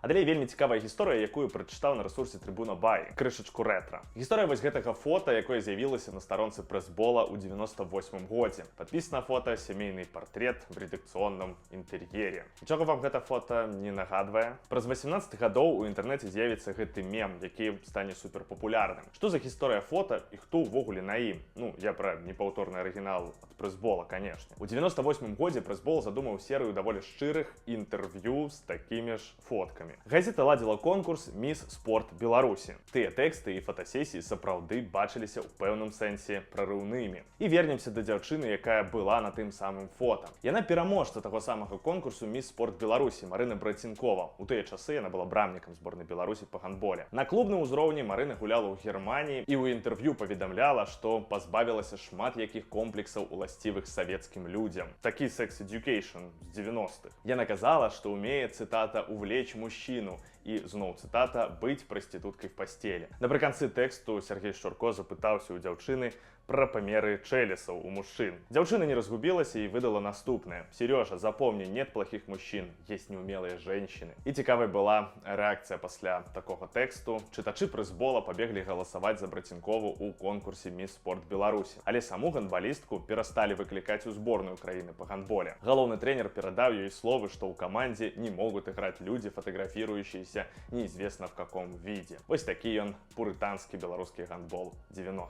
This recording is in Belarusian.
А далей вельмі цікавая гісторыя, якую прачытаў на рэсурсе Трибуна Бай, крышачку рэтра. Гісторыя вось гэтага фота, якое з'явілася на старонцы прэсбола ў 98 годзе. Падпіс на фота сямейны партрет в рэдакцыйным інтэр'ере. Нічога вам гэта фота не нагадвае? Праз 18 гадоў у інтэрнэце з'явіцца гэты мем, які стане суперпапулярным. Што за гісторыя фота і хто ўвогуле на ім? Ну, я пра непаўторны арыгінал ад прэсбола, канешне. У 98 годзе прэсбол задумаў серыю даволі шчырых інтэрв'ю з такімі ж фоткамі. Газета ладзіла конкурс «Міс Спорт Беларусі». Тыя тэксты і фотасесіі сапраўды бачыліся ў пэўным сэнсе прарыўнымі. І вернемся да дзяўчыны, якая была на тым самым фота. Яна пераможца таго самага конкурсу «Міс Спорт Беларусі» Марына Брацінкова. У тыя часы яна была брамнікам зборнай Беларусі па гандболе. На клубным узроўні Марына гуляла ў Германіі і ў інтэрв'ю паведамляла, што пазбавілася шмат якіх комплексаў уласцівых савецкім людзям. Такі секс-эдюкейшн з 90-х. Яна казала, што ўмее, цытата, «увлечь мужчину» і, зноў цытата, «быць прастытуткай в постелі». Напрыканцы тэксту Сергей Шчурко запытаўся ў дзяўчыны пра памеры чэлесаў у мужчын. Дзяўчына не разгубілася і выдала наступнае. «Сережа, запомни, нет плохих мужчин, есть неумелые женщины». І цікавай была рэакцыя пасля такога тэксту. Чытачы прэсбола пабеглі галасаваць за Брацінкову ў конкурсе «Міс Спорт Беларусі». Але саму гандбалістку перасталі выклікаць у зборную краіны па гандболе. Галоўны трэнер перадаў ёй словы, што ў камандзе не могуць іграць людзі, фатаграфіруючыся неізвестна в каком відзе. Вось такі ён пурытанскі беларускі гандбол 90.